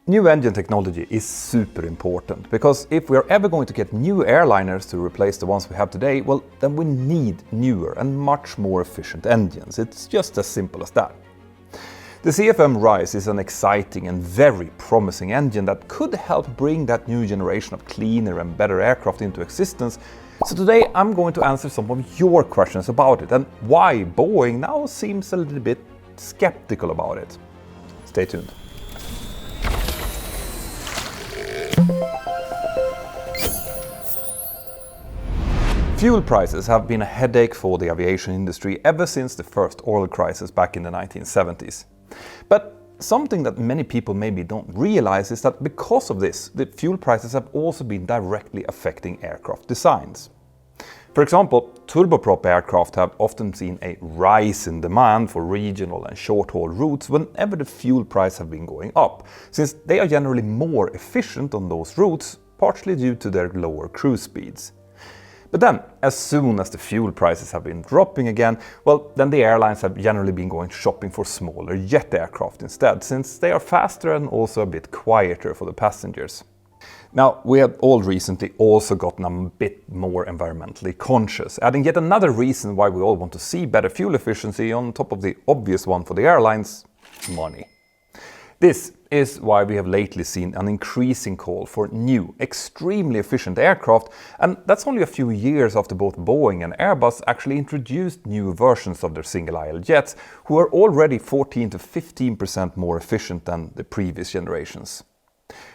New engine technology is super important because if we are ever going to get new airliners to replace the ones we have today, well, then we need newer and much more efficient engines. It's just as simple as that. The CFM Rise is an exciting and very promising engine that could help bring that new generation of cleaner and better aircraft into existence. So today I'm going to answer some of your questions about it and why Boeing now seems a little bit skeptical about it. Stay tuned. Fuel prices have been a headache for the aviation industry ever since the first oil crisis back in the 1970s. But something that many people maybe don't realize is that because of this, the fuel prices have also been directly affecting aircraft designs. For example, turboprop aircraft have often seen a rise in demand for regional and short-haul routes whenever the fuel price have been going up, since they are generally more efficient on those routes, partially due to their lower cruise speeds. But then, as soon as the fuel prices have been dropping again, well, then the airlines have generally been going shopping for smaller jet aircraft instead, since they are faster and also a bit quieter for the passengers. Now, we have all recently also gotten a bit more environmentally conscious, adding yet another reason why we all want to see better fuel efficiency on top of the obvious one for the airlines: money. This is why we have lately seen an increasing call for new, extremely efficient aircraft, and that's only a few years after both Boeing and Airbus actually introduced new versions of their single-aisle jets, who are already 14 to 15% more efficient than the previous generations.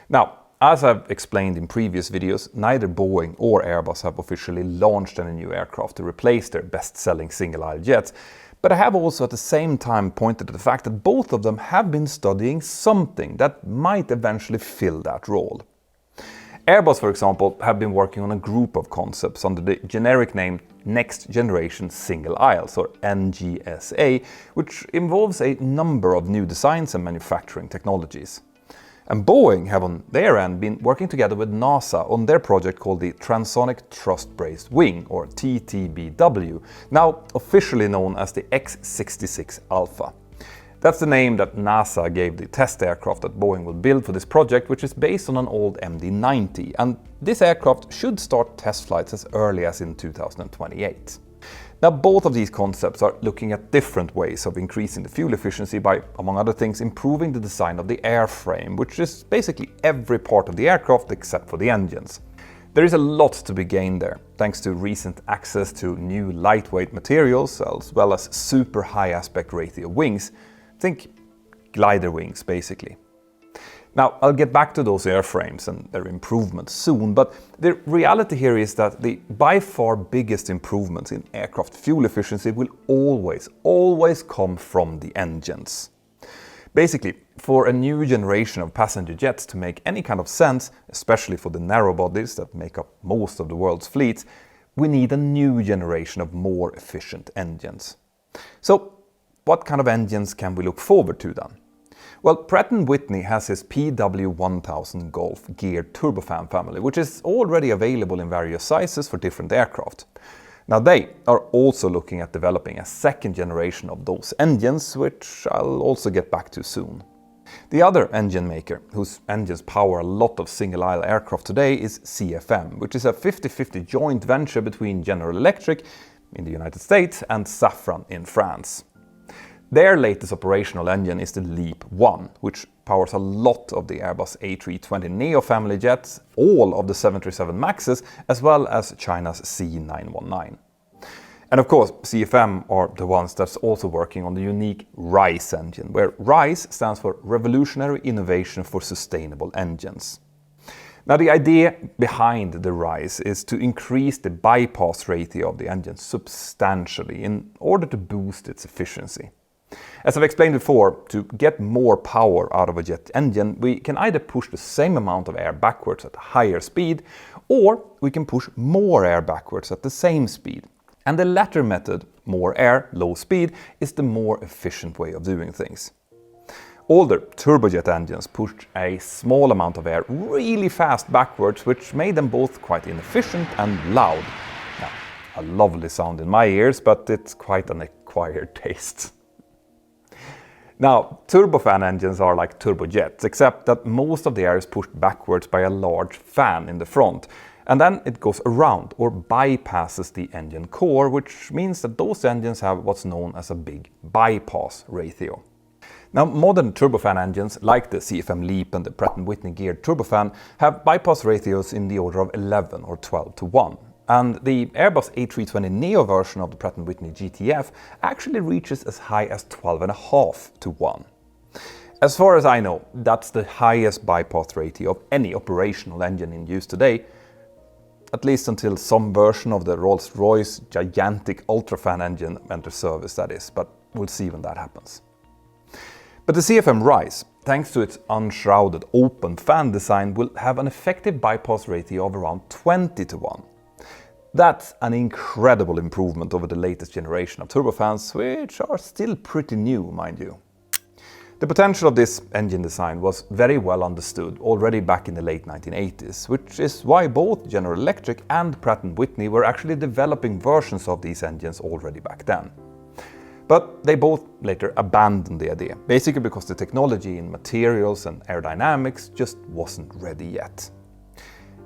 Now, as I've explained in previous videos, neither Boeing or Airbus have officially launched any new aircraft to replace their best-selling single-aisle jets, but I have also at the same time pointed to the fact that both of them have been studying something that might eventually fill that role. Airbus, for example, have been working on a group of concepts under the generic name Next Generation Single Aisles, or NGSA, which involves a number of new designs and manufacturing technologies. And Boeing have on their end been working together with NASA on their project called the Transonic Thrust Braced Wing, or TTBW, now officially known as the X-66 Alpha. That's the name that NASA gave the test aircraft that Boeing will build for this project, which is based on an old MD-90, and this aircraft should start test flights as early as in 2028. Now, both of these concepts are looking at different ways of increasing the fuel efficiency by, among other things, improving the design of the airframe, which is basically every part of the aircraft except for the engines. There is a lot to be gained there, thanks to recent access to new lightweight materials, as well as super high aspect ratio wings. Think glider wings, basically. Now, I'll get back to those airframes and their improvements soon, but the reality here is that the by far biggest improvements in aircraft fuel efficiency will always come from the engines. Basically, for a new generation of passenger jets to make any kind of sense, especially for the narrow bodies that make up most of the world's fleets, we need a new generation of more efficient engines. So, what kind of engines can we look forward to then? Well, Pratt & Whitney has his PW1000 Golf geared turbofan family, which is already available in various sizes for different aircraft. Now, they are also looking at developing a second generation of those engines, which I'll also get back to soon. The other engine maker, whose engines power a lot of single-aisle aircraft today, is CFM, which is a 50-50 joint venture between General Electric in the United States and Safran in France. Their latest operational engine is the LEAP 1, which powers a lot of the Airbus A320neo family jets, all of the 737 MAXes, as well as China's C919. And of course, CFM are the ones that's also working on the unique RISE engine, where RISE stands for Revolutionary Innovation for Sustainable Engines. Now, the idea behind the RISE is to increase the bypass ratio of the engine substantially in order to boost its efficiency. As I've explained before, to get more power out of a jet engine, we can either push the same amount of air backwards at a higher speed, or we can push more air backwards at the same speed. And the latter method, more air, low speed, is the more efficient way of doing things. Older turbojet engines pushed a small amount of air really fast backwards, which made them both quite inefficient and loud. Now, a lovely sound in my ears, but it's quite an acquired taste. Now, turbofan engines are like turbojets, except that most of the air is pushed backwards by a large fan in the front, and then it goes around or bypasses the engine core, which means that those engines have what's known as a big bypass ratio. Now, modern turbofan engines, like the CFM LEAP and the Pratt & Whitney geared turbofan, have bypass ratios in the order of 11 or 12 to 1. And the Airbus A320neo version of the Pratt & Whitney GTF actually reaches as high as 12.5 to 1. As far as I know, that's the highest bypass ratio of any operational engine in use today, at least until some version of the Rolls-Royce gigantic Ultrafan engine enters service, that is, but we'll see when that happens. But the CFM Rise, thanks to its unshrouded open fan design, will have an effective bypass ratio of around 20 to 1. That's an incredible improvement over the latest generation of turbofans, which are still pretty new, mind you. The potential of this engine design was very well understood already back in the late 1980s, which is why both General Electric and Pratt & Whitney were actually developing versions of these engines already back then. But they both later abandoned the idea, basically because the technology in materials and aerodynamics just wasn't ready yet.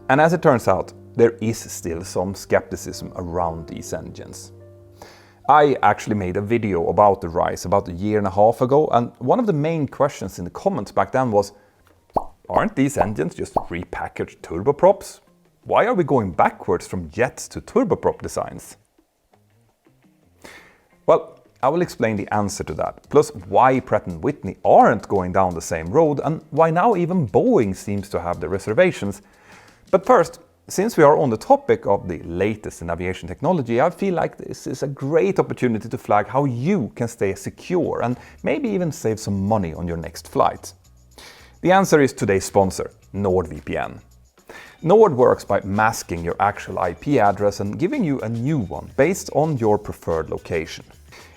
And as it turns out, there is still some skepticism around these engines. I actually made a video about the Rise about a year and a half ago, and one of the main questions in the comments back then was, aren't these engines just repackaged turboprops? Why are we going backwards from jets to turboprop designs? Well, I will explain the answer to that, plus why Pratt & Whitney aren't going down the same road and why now even Boeing seems to have the reservations. But first, since we are on the topic of the latest in aviation technology, I feel like this is a great opportunity to flag how you can stay secure and maybe even save some money on your next flight. The answer is today's sponsor, NordVPN. Nord works by masking your actual IP address and giving you a new one based on your preferred location.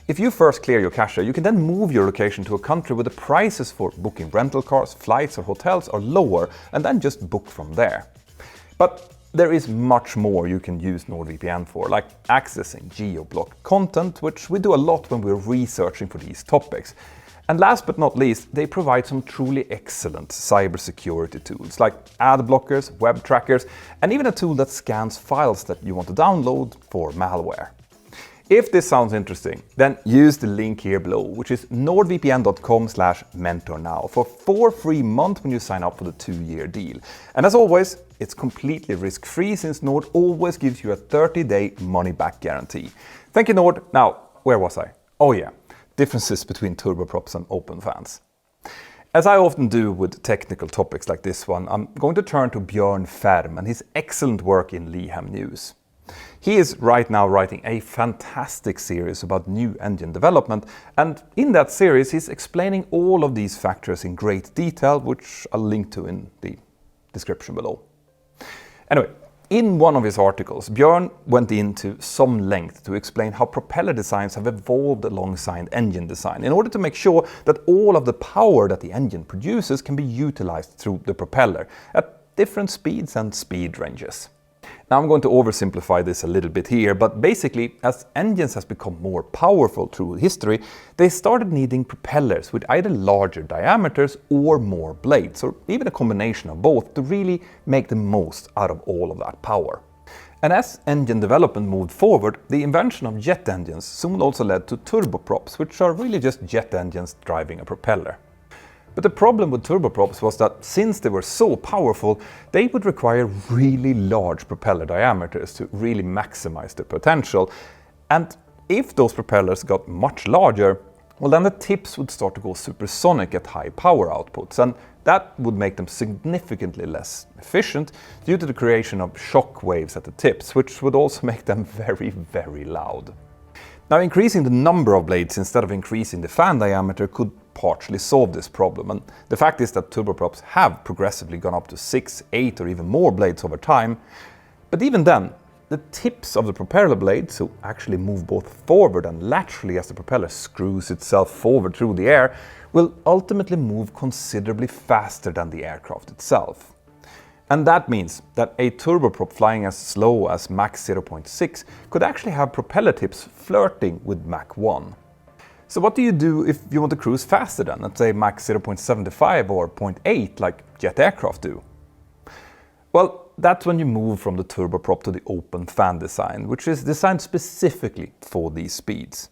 If you first clear your cache, you can then move your location to a country where the prices for booking rental cars, flights or hotels are lower, and then just book from there. But there is much more you can use NordVPN for, like accessing geo-blocked content, which we do a lot when we're researching for these topics. And last but not least, they provide some truly excellent cybersecurity tools, like ad blockers, web trackers, and even a tool that scans files that you want to download for malware. If this sounds interesting, then use the link here below, which is nordvpn.com/mentor now for 4 free months when you sign up for the 2-year deal. And as always, it's completely risk-free since Nord always gives you a 30-day money-back guarantee. Thank you, Nord. Now, where was I? Oh yeah, differences between turboprops and open fans. As I often do with technical topics like this one, I'm going to turn to Björn Färm and his excellent work in Leham News. He is right now writing a fantastic series about new engine development, and in that series he's explaining all of these factors in great detail, which I'll link to in the description below. Anyway, in one of his articles, Björn went into some length to explain how propeller designs have evolved alongside engine design in order to make sure that all of the power that the engine produces can be utilized through the propeller at different speeds and speed ranges. Now I'm going to oversimplify this a little bit here, but basically, as engines has become more powerful through history, they started needing propellers with either larger diameters or more blades, or even a combination of both to really make the most out of all of that power. And as engine development moved forward, the invention of jet engines soon also led to turboprops, which are really just jet engines driving a propeller. But the problem with turboprops was that since they were so powerful, they would require really large propeller diameters to really maximize their potential. And if those propellers got much larger, well, then the tips would start to go supersonic at high power outputs, and that would make them significantly less efficient due to the creation of shock waves at the tips, which would also make them very, very loud. Now, increasing the number of blades instead of increasing the fan diameter could partially solve this problem, and the fact is that turboprops have progressively gone up to 6, 8 or even more blades over time. But even then, the tips of the propeller blades, who actually move both forward and laterally as the propeller screws itself forward through the air, will ultimately move considerably faster than the aircraft itself. And that means that a turboprop flying as slow as Mach 0.6 could actually have propeller tips flirting with Mach 1. So what do you do if you want to cruise faster then, let's say Mach 0.75 or zero point 0.8 like jet aircraft do? Well, that's when you move from the turboprop to the open fan design, which is designed specifically for these speeds.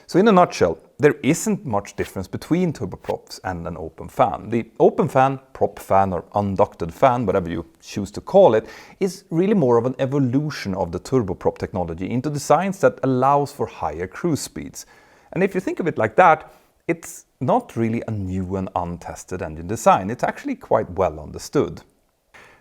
So in a nutshell, there isn't much difference between turboprops and an open fan. The open fan, prop fan or unducted fan, whatever you choose to call it, is really more of an evolution of the turboprop technology into designs that allows for higher cruise speeds. And if you think of it like that, it's not really a new and untested engine design. It's actually quite well understood.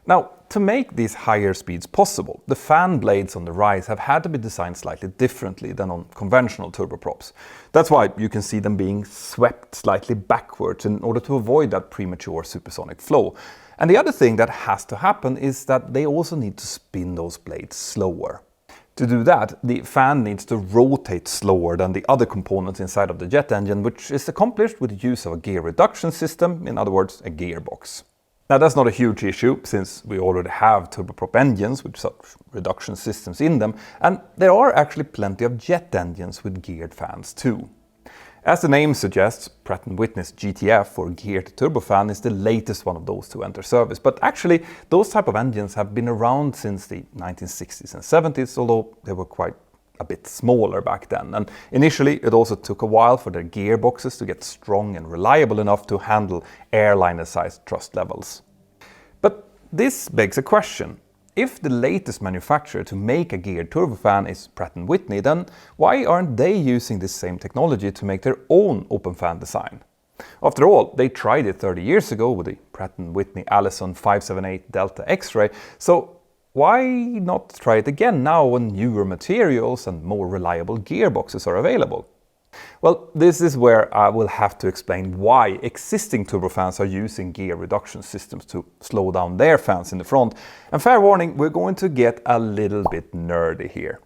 Now, to make these higher speeds possible, the fan blades on the Rise have had to be designed slightly differently than on conventional turboprops. That's why you can see them being swept slightly backwards in order to avoid that premature supersonic flow. And the other thing that has to happen is that they also need to spin those blades slower. To do that, the fan needs to rotate slower than the other components inside of the jet engine, which is accomplished with the use of a gear reduction system, in other words, a gearbox. Now that's not a huge issue, since we already have turboprop engines with such reduction systems in them, and there are actually plenty of jet engines with geared fans too. As the name suggests, Pratt & Whitney's GTF or geared turbofan is the latest one of those to enter service, but actually those type of engines have been around since the 1960s and 70s, although they were quite a bit smaller back then. And initially it also took a while for their gearboxes to get strong and reliable enough to handle airliner-sized thrust levels. But this begs a question. If the latest manufacturer to make a geared turbofan is Pratt & Whitney, then why aren't they using this same technology to make their own open fan design? After all, they tried it 30 years ago with the Pratt & Whitney Allison 578 Delta X-ray, so why not try it again now when newer materials and more reliable gearboxes are available? Well, this is where I will have to explain why existing turbofans are using gear reduction systems to slow down their fans in the front. And fair warning, we're going to get a little bit nerdy here.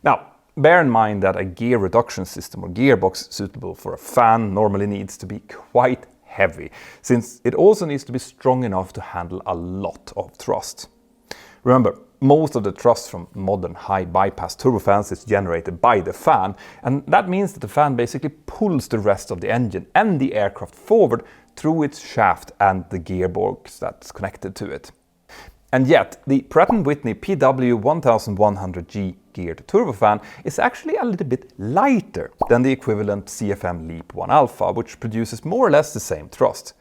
Now, bear in mind that a gear reduction system or gearbox suitable for a fan normally needs to be quite heavy, since it also needs to be strong enough to handle a lot of thrust. Remember, most of the thrust from modern high bypass turbofans is generated by the fan, and that means that the fan basically pulls the rest of the engine and the aircraft forward through its shaft and the gearbox that's connected to it. And yet, the Pratt & Whitney PW1100G geared turbofan is actually a little bit lighter than the equivalent CFM LEAP 1 Alpha, which produces more or less the same thrust.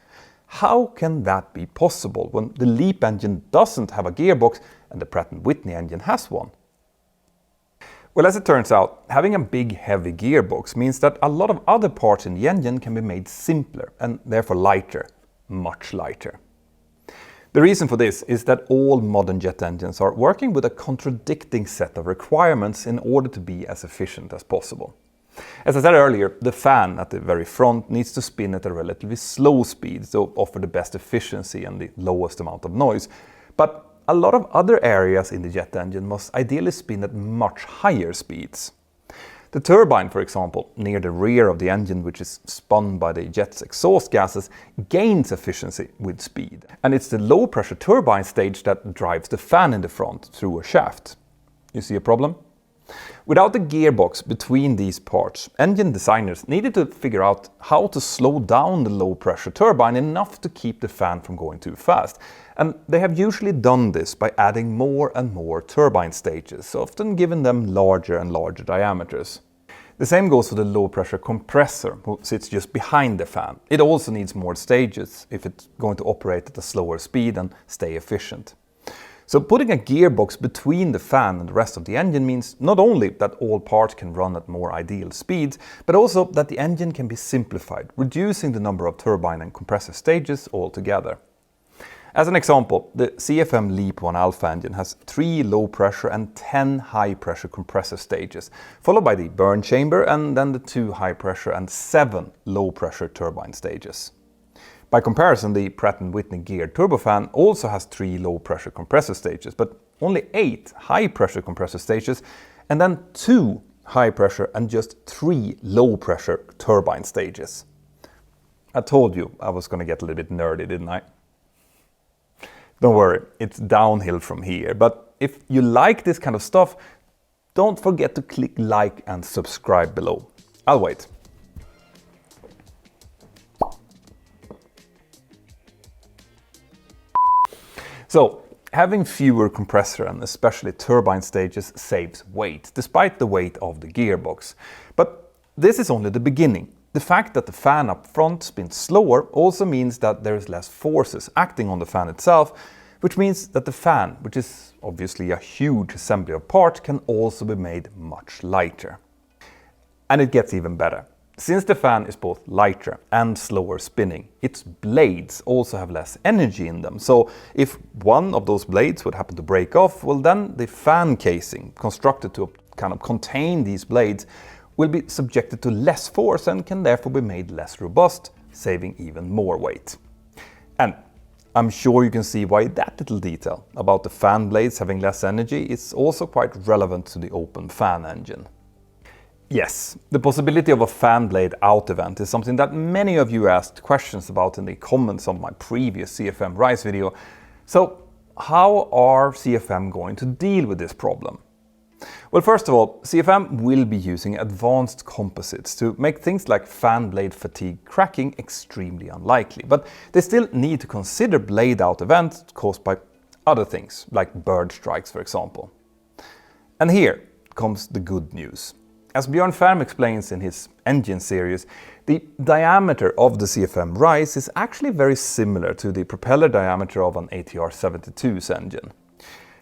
How can that be possible when the LEAP engine doesn't have a gearbox and the Pratt & Whitney engine has one? Well, as it turns out, having a big heavy gearbox means that a lot of other parts in the engine can be made simpler and therefore lighter, much lighter. The reason for this is that all modern jet engines are working with a contradicting set of requirements in order to be as efficient as possible. As I said earlier, the fan at the very front needs to spin at a relatively slow speed to offer the best efficiency and the lowest amount of noise. But a lot of other areas in the jet engine must ideally spin at much higher speeds. The turbine, for example, near the rear of the engine, which is spun by the jet's exhaust gases, gains efficiency with speed. And it's the low pressure turbine stage that drives the fan in the front through a shaft. You see a problem? Without the gearbox between these parts, engine designers needed to figure out how to slow down the low pressure turbine enough to keep the fan from going too fast. And they have usually done this by adding more and more turbine stages, often giving them larger and larger diameters. The same goes for the low pressure compressor, who sits just behind the fan. It also needs more stages if it's going to operate at a slower speed and stay efficient. So putting a gearbox between the fan and the rest of the engine means not only that all parts can run at more ideal speeds, but also that the engine can be simplified, reducing the number of turbine and compressor stages altogether. As an example, the CFM LEAP 1 Alpha engine has 3 low pressure and 10 high pressure compressor stages, followed by the burn chamber and then the 2 high pressure and 7 low pressure turbine stages. By comparison, the Pratt & Whitney geared turbofan also has 3 low pressure compressor stages, but only 8 high pressure compressor stages, and then 2 high pressure and just 3 low pressure turbine stages. I told you I was going to get a little bit nerdy, didn't I? Don't worry, it's downhill from here, but if you like this kind of stuff, don't forget to click like and subscribe below. I'll wait. So, having fewer compressor and especially turbine stages saves weight, despite the weight of the gearbox. But this is only the beginning. The fact that the fan up front spins slower also means that there is less forces acting on the fan itself, which means that the fan, which is obviously a huge assembly of parts, can also be made much lighter. And it gets even better. Since the fan is both lighter and slower spinning, its blades also have less energy in them. So if one of those blades would happen to break off, well then the fan casing, constructed to kind of contain these blades, will be subjected to less force and can therefore be made less robust, saving even more weight. And I'm sure you can see why that little detail about the fan blades having less energy is also quite relevant to the open fan engine. Yes, the possibility of a fan blade out event is something that many of you asked questions about in the comments of my previous CFM Rise video. So how are CFM going to deal with this problem? Well, first of all, CFM will be using advanced composites to make things like fan blade fatigue cracking extremely unlikely, but they still need to consider blade out events caused by other things, like bird strikes for example. And here comes the good news. As Björn Färm explains in his engine series, the diameter of the CFM Rise is actually very similar to the propeller diameter of an ATR 72's engine.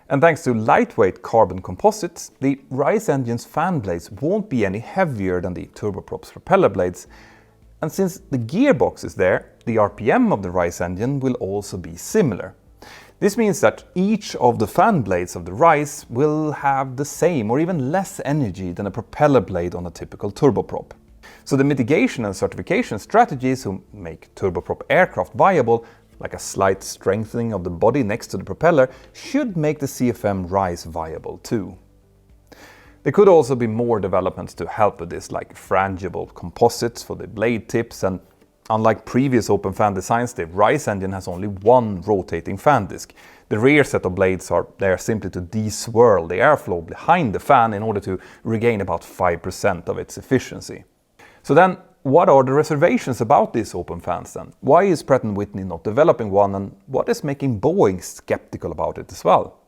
And thanks to lightweight carbon composites, the Rise engine's fan blades won't be any heavier than the turboprops propeller blades. And since the gearbox is there, the RPM of the Rise engine will also be similar. This means that each of the fan blades of the Rise will have the same or even less energy than a propeller blade on a typical turboprop. So the mitigation and certification strategies to make turboprop aircraft viable, like a slight strengthening of the body next to the propeller, should make the CFM Rise viable too. There could also be more developments to help with this, like frangible composites for the blade tips, and unlike previous open fan designs, the Rise engine has only one rotating fan disc. The rear set of blades are there simply to de-swirl the airflow behind the fan in order to regain about 5% of its efficiency. So then, what are the reservations about these open fans then? Why is Pratt & Whitney not developing one, and what is making Boeing skeptical about it as well?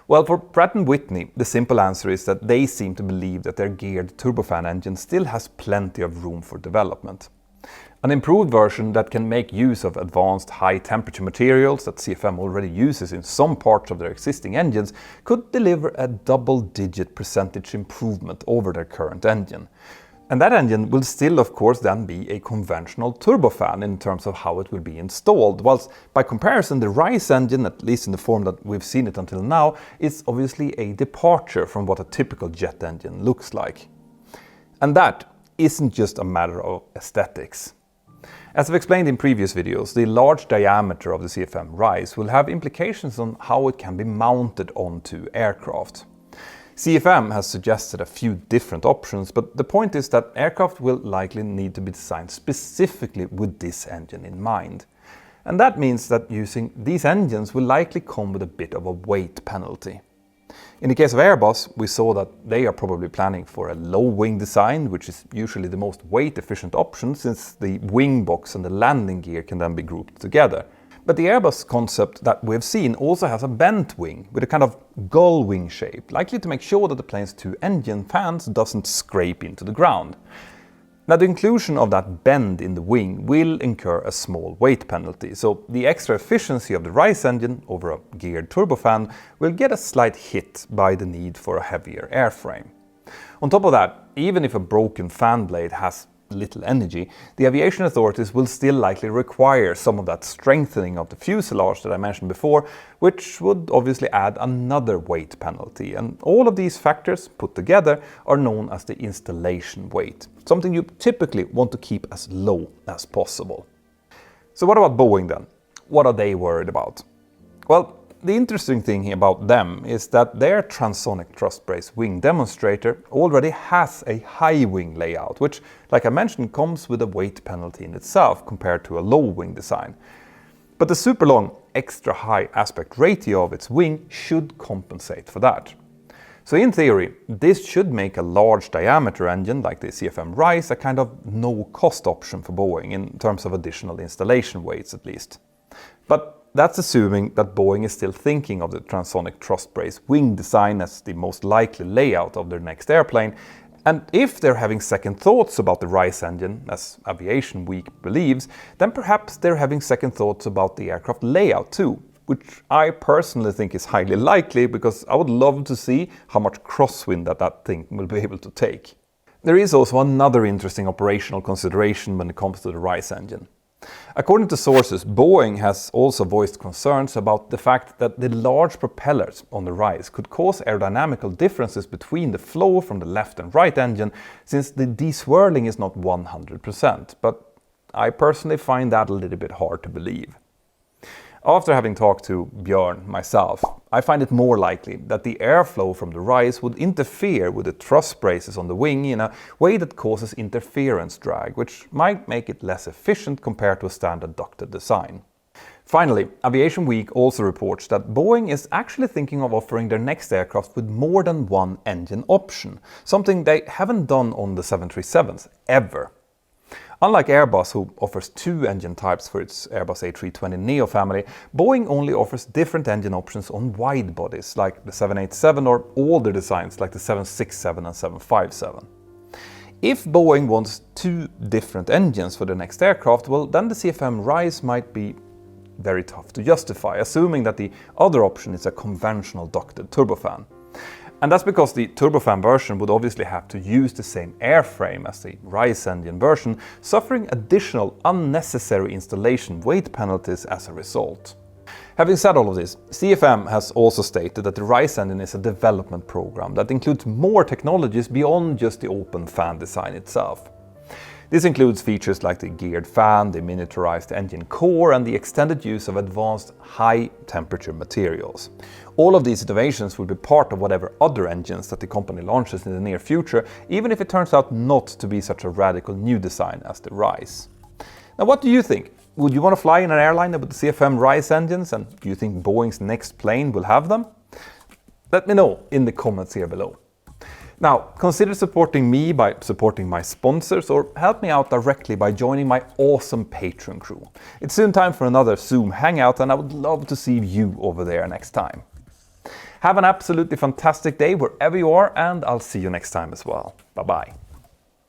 Well, for Pratt & Whitney, the simple answer is that they seem to believe that their geared turbofan engine still has plenty of room for development. An improved version that can make use of advanced high-temperature materials that CFM already uses in some parts of their existing engines could deliver a double-digit percentage improvement over their current engine. And that engine will still, of course, then be a conventional turbofan in terms of how it will be installed, whilst by comparison the Rise engine, at least in the form that we've seen it until now, is obviously a departure from what a typical jet engine looks like. And that isn't just a matter of aesthetics. As I've explained in previous videos, the large diameter of the CFM Rise will have implications on how it can be mounted onto aircraft. CFM has suggested a few different options, but the point is that aircraft will likely need to be designed specifically with this engine in mind. And that means that using these engines will likely come with a bit of a weight penalty. In the case of Airbus, we saw that they are probably planning for a low wing design, which is usually the most weight efficient option since the wing box and the landing gear can then be grouped together. But the Airbus concept that we've seen also has a bent wing with a kind of gull wing shape, likely to make sure that the plane's two engine fans doesn't scrape into the ground. Now, the inclusion of that bend in the wing will incur a small weight penalty, so the extra efficiency of the Rise engine over a geared turbofan will get a slight hit by the need for a heavier airframe. On top of that, even if a broken fan blade has little energy, the aviation authorities will still likely require some of that strengthening of the fuselage that I mentioned before, which would obviously add another weight penalty. And all of these factors put together are known as the installation weight, something you typically want to keep as low as possible. So what about Boeing then? What are they worried about? Well, the interesting thing about them is that their transonic thrust brace wing demonstrator already has a high wing layout, which, like I mentioned, comes with a weight penalty in itself compared to a low wing design. But the super long, extra high aspect ratio of its wing should compensate for that. So in theory, this should make a large diameter engine like the CFM Rise a kind of no-cost option for Boeing in terms of additional installation weights at least. But that's assuming that Boeing is still thinking of the transonic thrust brace wing design as the most likely layout of their next airplane. And if they're having second thoughts about the Rise engine, as Aviation Week believes, then perhaps they're having second thoughts about the aircraft layout too, which I personally think is highly likely because I would love to see how much crosswind that thing will be able to take. There is also another interesting operational consideration when it comes to the Rise engine. According to sources, Boeing has also voiced concerns about the fact that the large propellers on the Rise could cause aerodynamical differences between the flow from the left and right engine, since the deswirling is not 100%, but I personally find that a little bit hard to believe. After having talked to Björn myself, I find it more likely that the airflow from the Rise would interfere with the thrust braces on the wing in a way that causes interference drag, which might make it less efficient compared to a standard ducted design. Finally, Aviation Week also reports that Boeing is actually thinking of offering their next aircraft with more than one engine option, something they haven't done on the 737s ever. Unlike Airbus, who offers two engine types for its Airbus A320neo family, Boeing only offers different engine options on wide bodies like the 787 or older designs like the 767 and 757. If Boeing wants two different engines for the next aircraft, well, then the CFM Rise might be very tough to justify, assuming that the other option is a conventional ducted turbofan. And that's because the turbofan version would obviously have to use the same airframe as the Rise engine version, suffering additional unnecessary installation weight penalties as a result. Having said all of this, CFM has also stated that the Rise engine is a development program that includes more technologies beyond just the open fan design itself. This includes features like the geared fan, the miniaturized engine core, and the extended use of advanced high-temperature materials. All of these innovations will be part of whatever other engines that the company launches in the near future, even if it turns out not to be such a radical new design as the Rise. Now, what do you think? Would you want to fly in an airliner with the CFM Rise engines, and do you think Boeing's next plane will have them? Let me know in the comments here below. Now, consider supporting me by supporting my sponsors, or help me out directly by joining my awesome Patreon crew. It's soon time for another Zoom hangout, and I would love to see you over there next time. Have an absolutely fantastic day wherever you are, and I'll see you next time as well. Bye bye.